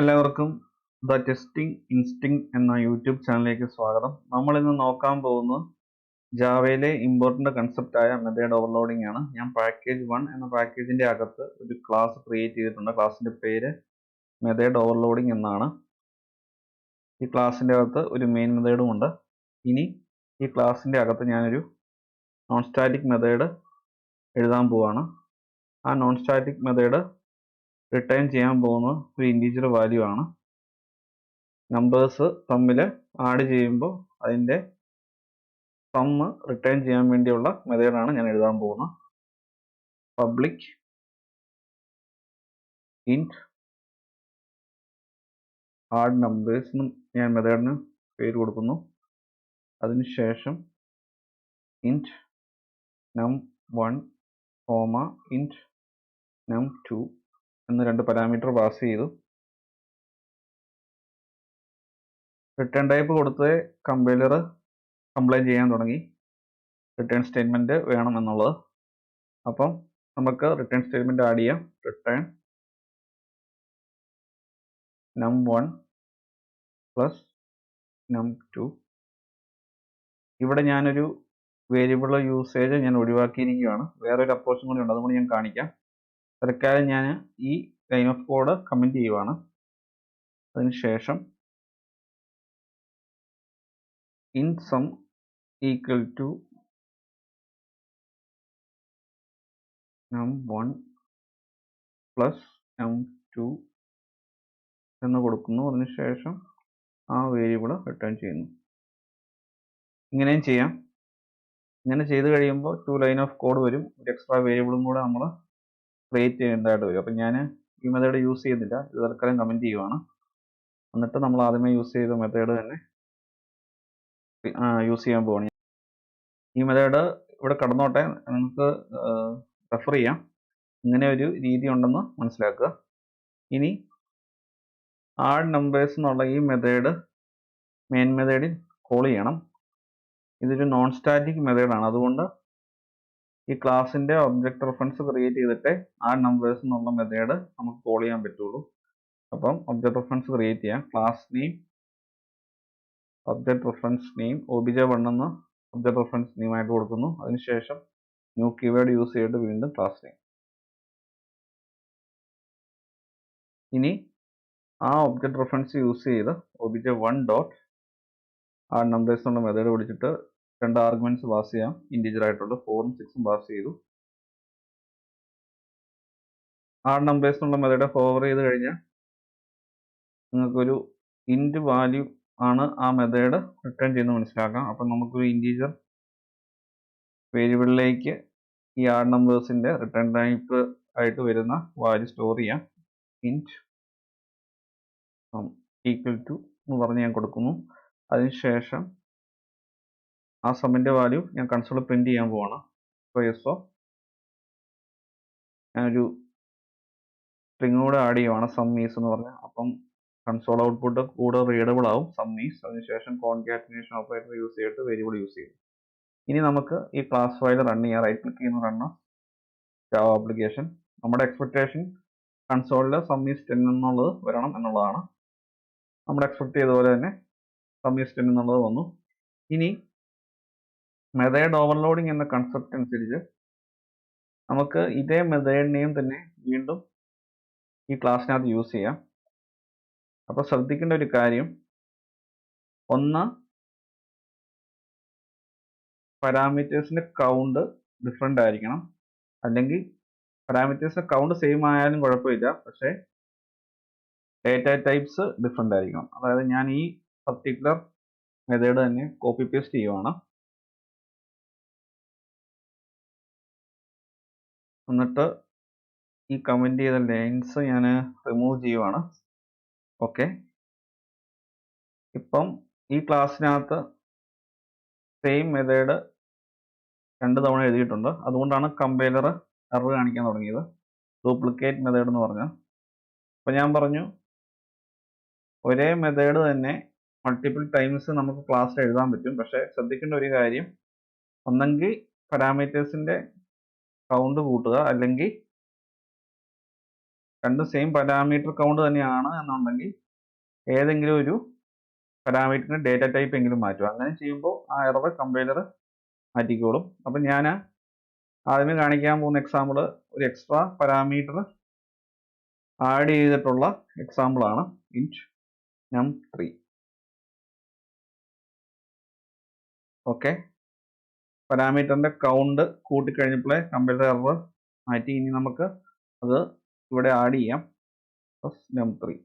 എല്ലാവർക്കും the testing instinct എന്ന YouTube ചാനലിലേക്ക് സ്വാഗതം. നമ്മൾ ഇന്ന് നോക്കാൻ പോകുന്നത് ജാവയിലെ ഇമ്പോർട്ടൻ്റ് കൺസെപ്റ്റായ മെത്തേഡ് ഓവർലോഡിംഗ് ആണ്. ഞാൻ പാക്കേജ് 1 എന്ന പാക്കേജിന്റെ അകത്ത് ഒരു ക്ലാസ് ക്രിയേറ്റ് ചെയ്തിട്ടുണ്ട്. ക്ലാസിന്റെ പേര് മെത്തേഡ് ഓവർലോഡിംഗ് എന്നാണ്. ഈ ക്ലാസിന്റെ അകത്ത് ഒരു മെയിൻ മെത്തേഡും ഉണ്ട്. ഇനി ഈ ക്ലാസിന്റെ അകത്ത് ഞാനൊരു നോൺ സ്റ്റാറ്റിക് മെത്തേഡ് എഴുതാൻ പോവാണ്. ആ നോൺ സ്റ്റാറ്റിക് മെത്തേഡ് റിട്ടേൺ ചെയ്യാൻ പോകുന്ന ഒരു ഇൻറ്റീജർ വാല്യൂ ആണ്. നമ്പേഴ്സ് തമ്മിൽ ആഡ് ചെയ്യുമ്പോൾ അതിൻ്റെ സമ്മ് റിട്ടേൺ ചെയ്യാൻ വേണ്ടിയുള്ള മെത്തേഡാണ് ഞാൻ എഴുതാൻ പോകുന്നത്. പബ്ലിക് ഇൻറ്റ് ആഡ് നമ്പേഴ്സ് എന്നും ഞാൻ മെത്തേഡിന് പേര് കൊടുക്കുന്നു. അതിനുശേഷം ഇൻറ്റ് num1 ഇൻറ്റ് num2 എന്ന രണ്ട് പാരാമീറ്റർ പാസ് ചെയ്തു. റിട്ടേൺ ടൈപ്പ് കൊടുത്ത് കമ്പൈലർ കംപ്ലൈൻ ചെയ്യാൻ തുടങ്ങി റിട്ടേൺ സ്റ്റേറ്റ്മെന്റ് വേണം എന്നുള്ളത്. അപ്പം നമുക്ക് റിട്ടേൺ സ്റ്റേറ്റ്മെന്റ് ആഡ് ചെയ്യാം. Return num1 plus num2. ഇവിടെ ഞാനൊരു വേരിയബിൾ യൂസേജ് ഞാൻ ഒഴിവാക്കിയിരിക്കുകയാണ്. വേറൊരു അപ്രോച്ചും കൂടി ഉണ്ട്, അതുകൊണ്ട് ഞാൻ കാണിക്കാം. തൽക്കാലം ഞാൻ ഈ ലൈൻ ഓഫ് കോഡ് കമന്റ് ചെയ്യുവാണ്. അതിനുശേഷം int sum equal to num1 plus num2 എന്ന് കൊടുക്കുന്നു. അതിനുശേഷം ആ വേരിയബിൾ റിട്ടേൺ ചെയ്യുന്നു. ഇങ്ങനെയും ചെയ്യാം. ഇങ്ങനെ ചെയ്ത് കഴിയുമ്പോൾ 2 ലൈൻ ഓഫ് കോഡ് വരും. ഒരു എക്സ്ട്രാ വേരിയബിളും കൂടെ നമ്മൾ ക്രിയേറ്റ് ചെയ്യേണ്ടതായിട്ട് വരും. അപ്പം ഞാൻ ഈ മെത്തേഡ് യൂസ് ചെയ്യുന്നില്ല, ഇത് തൽക്കാലം കമന്റ് ചെയ്യുവാണ്. എന്നിട്ട് നമ്മൾ ആദ്യമേ യൂസ് ചെയ്ത മെത്തേഡ് തന്നെ യൂസ് ചെയ്യാൻ പോവാണ്. ഈ മെത്തേഡ് ഇവിടെ കടന്നോട്ടെ, നിങ്ങൾക്ക് റെഫർ ചെയ്യാം. ഇങ്ങനെ ഒരു രീതി ഉണ്ടെന്ന് മനസ്സിലാക്കുക. ഇനി ആഡ് നമ്പേഴ്സ് എന്നുള്ള ഈ മെത്തേഡ് മെയിൻ മെത്തേഡിൽ കോൾ ചെയ്യണം. ഇതൊരു നോൺ സ്റ്റാറ്റിക് മെത്തേഡാണ്, അതുകൊണ്ട് ഈ ക്ലാസിന്റെ ഒബ്ജക്റ്റ് റെഫറൻസ് ക്രിയേറ്റ് ചെയ്തിട്ട് ആഡ് നമ്പേഴ്സ് എന്നുള്ള മെത്തേഡ് നമുക്ക് കോൾ ചെയ്യാൻ പറ്റുള്ളൂ. അപ്പം ഒബ്ജക്റ്റ് റെഫറൻസ് ക്രിയേറ്റ് ചെയ്യാം. Class name object reference name obj1 എന്ന് ഒബ്ജക്റ്റ് റെഫറൻസ് നെയിം ആയിട്ട് കൊടുക്കുന്നു. അതിനുശേഷം ന്യൂ കീവേഡ് യൂസ് ചെയ്തിട്ട് വീണ്ടും ക്ലാസ് നെയിം. ഇനി ആ ഒബ്ജക്റ്റ് റെഫറൻസ് യൂസ് ചെയ്ത് obj1 ഡോട്ട് ആഡ് നമ്പേഴ്സ് എന്നുള്ള മെത്തേഡ് വിളിച്ചിട്ട് രണ്ട് ആർഗ്യുമെന്റ്സ് പാസ് ചെയ്യാം. ഇൻറ്റീജർ ആയിട്ടുള്ള 4ഉം 6ഉം പാസ് ചെയ്തു. ആഡ് നമ്പേഴ്സ് എന്നുള്ള മെത്തേഡ് ഫോർവേഡ് ചെയ്ത് കഴിഞ്ഞാൽ നിങ്ങൾക്കൊരു ഇൻറ്റ് വാല്യൂ ആണ് ആ മെത്തേഡ് റിട്ടേൺ ചെയ്യുന്നത് മനസ്സിലാക്കാം. അപ്പം നമുക്കൊരു ഇൻറ്റീജർ വേരിയബിളിലേക്ക് ഈ ആഡ് നമ്പേഴ്സിന്റെ റിട്ടേൺ ടൈപ്പ് ആയിട്ട് വരുന്ന വാല്യൂ സ്റ്റോർ ചെയ്യാം. ഇൻറ്റ് ഈക്വൽ ടു എന്ന് പറഞ്ഞ് ഞാൻ കൊടുക്കുന്നു. അതിനുശേഷം ആ സമ്മിന്റെ വാല്യൂ ഞാൻ കൺസോളിൽ പ്രിന്റ് ചെയ്യാൻ പോവാണ്. എസ്ഒ ഞാനൊരു സ്ട്രിങ് കൂടെ ആഡ് ചെയ്യുവാണ്, സം ഈസ് എന്ന് പറഞ്ഞാൽ. അപ്പം കൺസോൾ ഔട്ട്പുട്ട് കൂടെ റീഡബിൾ ആവും, സം ഈസ്. അതിനുശേഷം കോൺകാറ്റിനേഷൻ ഓപ്പറേറ്റർ യൂസ് ചെയ്തിട്ട് വേരിയബിൾ യൂസ് ചെയ്യും. ഇനി നമുക്ക് ഈ ക്ലാസ് ഫയൽ റൺ ചെയ്യാം. റൈറ്റ് ക്ലിക്ക് ചെയ്യുന്ന റൺ ജാവ ആപ്ലിക്കേഷൻ. നമ്മുടെ എക്സ്പെക്ടേഷൻ കൺസോളിൽ സം ഈസ് 10 എന്നുള്ളത് വരണം എന്നുള്ളതാണ്. നമ്മൾ എക്സ്പെക്ട് ചെയ്ത പോലെ തന്നെ സം ഈസ് 10 എന്നുള്ളത് വന്നു. ഇനി മെത്തേഡ് ഓവർലോഡിംഗ് എന്ന കൺസെപ്റ്റ് അനുസരിച്ച് നമുക്ക് ഇതേ മെത്തേഡിനെയും തന്നെ വീണ്ടും ഈ ക്ലാസ്സിനകത്ത് യൂസ് ചെയ്യാം. അപ്പോൾ ശ്രദ്ധിക്കേണ്ട ഒരു കാര്യം, ഒന്ന് പാരാമീറ്റേഴ്സിന്റെ കൗണ്ട് ഡിഫറെൻ്റ് ആയിരിക്കണം. അല്ലെങ്കിൽ പാരാമീറ്റേഴ്സിന്റെ കൗണ്ട് സെയിം ആയാലും കുഴപ്പമില്ല, പക്ഷേ ഡേറ്റ ടൈപ്സ് ഡിഫറെൻ്റ് ആയിരിക്കണം. അതായത് ഞാൻ ഈ പർട്ടിക്കുലർ മെത്തേഡ് തന്നെ കോപ്പി പേസ്റ്റ് ചെയ്യുവാണ്. എന്നിട്ട് ഈ കമന്റ് ചെയ്ത ലൈൻസ് ഞാൻ റിമൂവ് ചെയ്യുവാണ്. ഓക്കെ, ഇപ്പം ഈ ക്ലാസ്സിനകത്ത് സെയിം മെത്തേഡ് 2 തവണ എഴുതിയിട്ടുണ്ട്. അതുകൊണ്ടാണ് കമ്പൈലർ എറർ കാണിക്കാൻ തുടങ്ങിയത്, ഡ്യൂപ്ലിക്കേറ്റ് മെത്തേഡ് എന്ന് പറഞ്ഞാൽ. അപ്പം ഞാൻ പറഞ്ഞു ഒരേ മെത്തേഡ് തന്നെ മൾട്ടിപ്പിൾ ടൈംസ് നമുക്ക് ക്ലാസ്സിൽ എഴുതാൻ പറ്റും. പക്ഷേ ശ്രദ്ധിക്കേണ്ട ഒരു കാര്യം, ഒന്നെങ്കിൽ പാരാമീറ്റേഴ്സിന്റെ കൗണ്ട് കൂട്ടുക, അല്ലെങ്കിൽ രണ്ടും സെയിം പാരാമീറ്റർ കൗണ്ട് തന്നെയാണ് എന്നുണ്ടെങ്കിൽ ഏതെങ്കിലും ഒരു പാരാമീറ്ററിന് ഡേറ്റ ടൈപ്പ് എങ്കിലും മാറ്റും. അങ്ങനെ ചെയ്യുമ്പോൾ ആ എറർ കമ്പൈലർ മാറ്റിക്കോളും. അപ്പം ഞാൻ ആദ്യമേ കാണിക്കാൻ പോകുന്ന എക്സാമ്പിൾ ഒരു എക്സ്ട്രാ പാരാമീറ്റർ ആഡ് ചെയ്തിട്ടുള്ള എക്സാമ്പിളാണ് ഇൻറ്റ് num3. ഓക്കെ, പാരാമീറ്ററിന്റെ കൗണ്ട് കൂട്ടിക്കഴിഞ്ഞപ്പോഴേ കമ്പൈലർ എറർ മാറ്റി. ഇനി നമുക്ക് അത് ഇവിടെ ആഡ് ചെയ്യാം num3.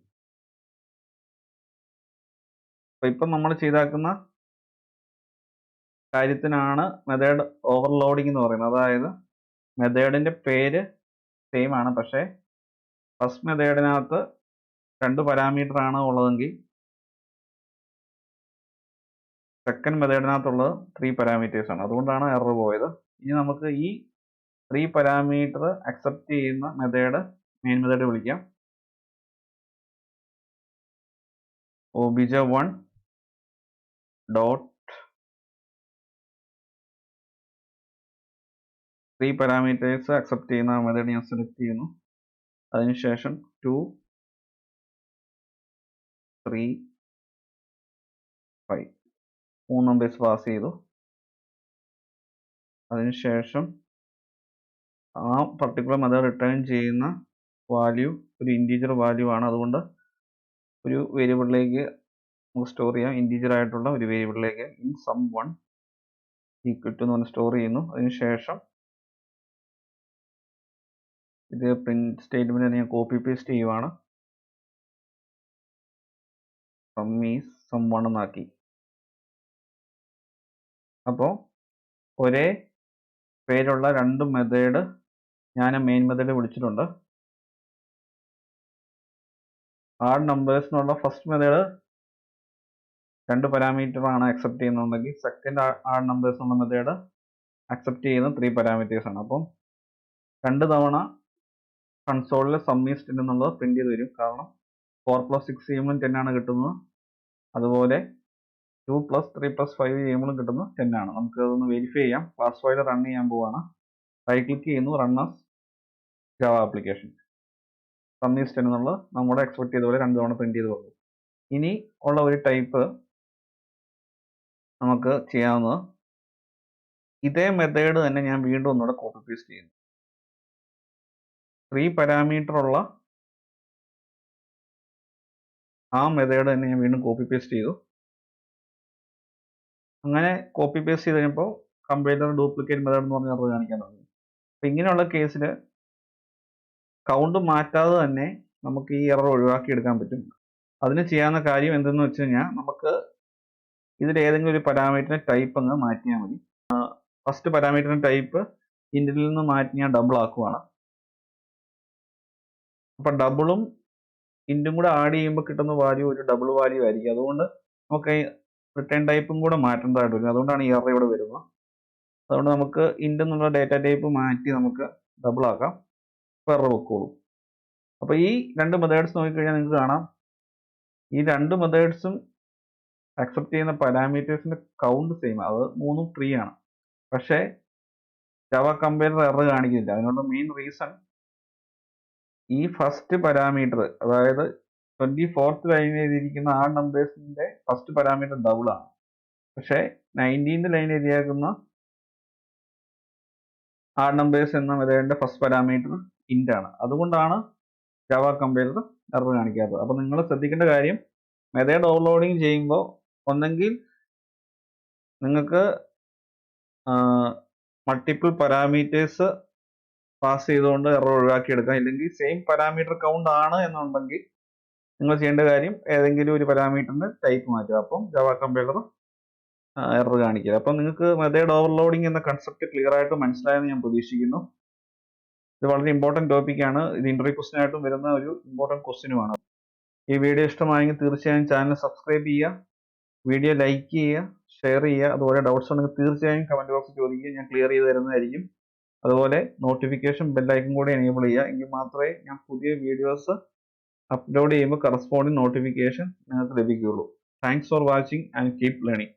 അപ്പൊ ഇപ്പം നമ്മൾ ചെയ്താക്കുന്ന കാര്യത്തിനാണ് മെത്തേഡ് ഓവർലോഡിംഗ് എന്ന് പറയുന്നത്. അതായത് മെത്തേഡിന്റെ പേര് സെയിം ആണ്, പക്ഷേ ഫസ്റ്റ് മെത്തേഡിനകത്ത് 2 പാരാമീറ്റർ ആണ് ഉള്ളതെങ്കിൽ സെക്കൻഡ് മെത്തേഡിനകത്തുള്ളത് 3 പാരാമീറ്റേഴ്സ് ആണ്. അതുകൊണ്ടാണ് എറർ പോയത്. ഇനി നമുക്ക് ഈ 3 പാരാമീറ്റർ അക്സെപ്റ്റ് ചെയ്യുന്ന മെത്തേഡ് മെയിൻ മെത്തേഡ് വിളിക്കാം. obj1 ഡോട്ട് 3 പാരാമീറ്റേഴ്സ് അക്സെപ്റ്റ് ചെയ്യുന്ന മെത്തേഡ് ഞാൻ സെലക്ട് ചെയ്യുന്നു. അതിനുശേഷം 2, 3, 5 3 നമ്പേഴ്സ് പാസ് ചെയ്തു. അതിനുശേഷം ആ പർട്ടിക്കുലർ മെത്തേഡ് റിട്ടേൺ ചെയ്യുന്ന വാല്യൂ ഒരു ഇൻറ്റീജർ വാല്യൂ ആണ്. അതുകൊണ്ട് ഒരു വേരിയബിളിലേക്ക് നമുക്ക് സ്റ്റോർ ചെയ്യാം. ഇൻറ്റീജർ ആയിട്ടുള്ള ഒരു വേരിയബിളിലേക്ക് ഇൻ sum1 ഈക്വൽ ടു എന്ന് പറഞ്ഞ് സ്റ്റോർ ചെയ്യുന്നു. അതിനുശേഷം ഇത് പ്രിന്റ് സ്റ്റേറ്റ്മെന്റ് ഞാൻ കോപ്പി പേസ്റ്റ് ചെയ്യുവാണ്. sum is sum1 എന്നാക്കി. അപ്പോൾ ഒരേ പേരുള്ള 2 മെത്തേഡ് ഞാൻ മെയിൻ മെത്തേഡ് വിളിച്ചിട്ടുണ്ട്. ആഡ് നമ്പേഴ്സ് എന്നുള്ള ഫസ്റ്റ് മെത്തേഡ് 2 പാരാമീറ്റർ ആണ് അക്സെപ്റ്റ് ചെയ്യുന്നുണ്ടെങ്കിൽ സെക്കൻഡ് ആഡ് നമ്പേഴ്സ് എന്നുള്ള മെത്തേഡ് അക്സെപ്റ്റ് ചെയ്യുന്ന 3 പാരാമീറ്റേഴ്സ് ആണ്. അപ്പം 2 തവണ കൺസോളിൽ സം ഈസ് 10 എന്നുള്ളത് പ്രിന്റ് ചെയ്ത് വരും. കാരണം 4 + 6 ചെയ്യുമ്പോഴും 10 ആണ് കിട്ടുന്നത്. അതുപോലെ 2 + 3 + 5 ചെയ്യുമ്പോഴും കിട്ടുന്നത് 10 ആണ്. നമുക്ക് അതൊന്ന് വെരിഫൈ ചെയ്യാം. ക്ലാസ് ഫയൽ റൺ ചെയ്യാൻ പോവാണ്. റൈറ്റ് ക്ലിക്ക് ചെയ്യുന്നു, run as Java application. Some is 10 എന്നുള്ളത് നമ്മുടെ എക്സ്പെക്ട് ചെയ്ത പോലെ 2 തവണ പ്രിന്റ് ചെയ്ത് വന്നു. ഇനി ഉള്ള ഒരു ടൈപ്പ് നമുക്ക് ചെയ്യാവുന്നത് ഇതേ മെത്തേഡ് തന്നെ ഞാൻ വീണ്ടും ഒന്നുകൂടെ കോപ്പി പേസ്റ്റ് ചെയ്യുന്നു. 3 പാരാമീറ്റർ ഉള്ള ആ മെത്തേഡ് തന്നെ ഞാൻ വീണ്ടും കോപ്പി പേസ്റ്റ് ചെയ്തു. അങ്ങനെ കോപ്പി പേസ്റ്റ് ചെയ്ത് കഴിഞ്ഞപ്പോൾ കമ്പൈലർ ഡ്യൂപ്ലിക്കേറ്റ് മെത്തേഡ് എന്ന് പറഞ്ഞ് അത് കാണിക്കാൻ തുടങ്ങി. അപ്പം ഇങ്ങനെയുള്ള കേസിൽ കൗണ്ട് മാറ്റാതെ തന്നെ നമുക്ക് ഈ എറർ ഒഴിവാക്കി എടുക്കാൻ പറ്റും. അതിന് ചെയ്യാവുന്ന കാര്യം എന്തെന്ന് വെച്ച് കഴിഞ്ഞാൽ നമുക്ക് ഇതിൽ ഏതെങ്കിലും ഒരു പാരാമീറ്ററിന്റെ ടൈപ്പ് അങ്ങ് മാറ്റിയാൽ മതി. ഫസ്റ്റ് പാരാമീറ്ററിന്റെ ടൈപ്പ് ഇൻറ്റിൽ നിന്ന് മാറ്റി ഞാൻ ഡബിൾ ആക്കുവാണ്. അപ്പം ഡബിളും ഇൻറ്റും കൂടെ ആഡ് ചെയ്യുമ്പോൾ കിട്ടുന്ന വാല്യൂ ഒരു ഡബിൾ വാല്യൂ ആയിരിക്കും. അതുകൊണ്ട് നമുക്ക് റിട്ടേൺ ടൈപ്പും കൂടെ മാറ്റേണ്ടതായിട്ട് വരും. അതുകൊണ്ടാണ് ഈ എറർ ഇവിടെ വരുന്നത്. അതുകൊണ്ട് നമുക്ക് ഇൻറ്റ് എന്നുള്ള ഡേറ്റ ടൈപ്പ് മാറ്റി നമുക്ക് ഡബിൾ ആക്കാം. അപ്പോൾ എറർ വെക്കോളും. അപ്പോൾ ഈ 2 മെത്തേഡ്സ് നോക്കിക്കഴിഞ്ഞാൽ നിങ്ങൾക്ക് കാണാം, ഈ 2 മെത്തേഡ്സും അക്സെപ്റ്റ് ചെയ്യുന്ന പാരാമീറ്റേഴ്സിന്റെ കൗണ്ട് സെയിം. അത് 3ഉം 3 ആണ്. പക്ഷേ ജാവ കമ്പൈലർ എറർ കാണിക്കുന്നില്ല. അതിനുള്ള മെയിൻ റീസൺ ഈ ഫസ്റ്റ് പാരാമീറ്റർ, അതായത് 24th ലൈനിൽ എഴുതിയിരിക്കുന്ന ആ നമ്പേഴ്സിന്റെ ഫസ്റ്റ് പാരാമീറ്റർ ഡബിൾ ആണ്. പക്ഷേ 19th ലൈനിൽ എഴുതിയേക്കുന്ന ആ നമ്പേഴ്സ് എന്ന മെത്തേഡിന്റെ ഫസ്റ്റ് പാരാമീറ്റർ ഇന്റ് ആണ്. അതുകൊണ്ടാണ് ജാവ കമ്പൈലർ എറർ കാണിക്കാത്തത്. അപ്പോൾ നിങ്ങൾ ശ്രദ്ധിക്കേണ്ട കാര്യം, മെത്തേഡ് ഓവർലോഡിങ് ചെയ്യുമ്പോൾ ഒന്നെങ്കിൽ നിങ്ങൾക്ക് മൾട്ടിപ്പിൾ പാരാമീറ്റേഴ്സ് പാസ് ചെയ്തുകൊണ്ട് എറർ ഒഴിവാക്കിയെടുക്കാം. ഇല്ലെങ്കിൽ സെയിം പാരാമീറ്റർ കൗണ്ട് ആണ് എന്നുണ്ടെങ്കിൽ നിങ്ങൾ ചെയ്യേണ്ട കാര്യം ഏതെങ്കിലും ഒരു പാരാമീറ്ററിന്റെ ടൈപ്പ് മാറ്റുക. അപ്പം ജാവ കമ്പൈലർ എറർ കാണിക്കുക. അപ്പം നിങ്ങൾക്ക് മെത്തേഡ് ഓവർലോഡിംഗ് എന്ന കൺസെപ്റ്റ് ക്ലിയർ ആയിട്ട് മനസ്സിലായെന്ന് ഞാൻ പ്രതീക്ഷിക്കുന്നു. ഇത് വളരെ ഇമ്പോർട്ടൻറ്റ് ടോപ്പിക്കാണ്. ഇത് ഇന്റർവ്യൂ ക്വസ്റ്റ്യൻ ആയിട്ടും വരുന്ന ഒരു ഇമ്പോർട്ടൻറ്റ് ക്വസ്റ്റ്യനുമാണ്. ഈ വീഡിയോ ഇഷ്ടമായെങ്കിൽ തീർച്ചയായും ചാനൽ സബ്സ്ക്രൈബ് ചെയ്യുക, വീഡിയോ ലൈക്ക് ചെയ്യുക, ഷെയർ ചെയ്യുക. അതുപോലെ ഡൗട്ട്സ് ഉണ്ടെങ്കിൽ തീർച്ചയായും കമൻറ്റ് ബോക്സിൽ ചോദിക്കുക, ഞാൻ ക്ലിയർ ചെയ്ത് തരുന്നതായിരിക്കും. അതുപോലെ നോട്ടിഫിക്കേഷൻ ബെല്ലൈക്കൺ കൂടി എനേബിൾ ചെയ്യുക. എങ്കിൽ മാത്രമേ ഞാൻ പുതിയ വീഡിയോസ് അപ്ലോഡ് ചെയ്യുമ്പോൾ കറസ്പോണ്ടിങ് നോട്ടിഫിക്കേഷൻ നിങ്ങൾക്ക് ലഭിക്കുകയുള്ളൂ. Thanks for watching and keep learning.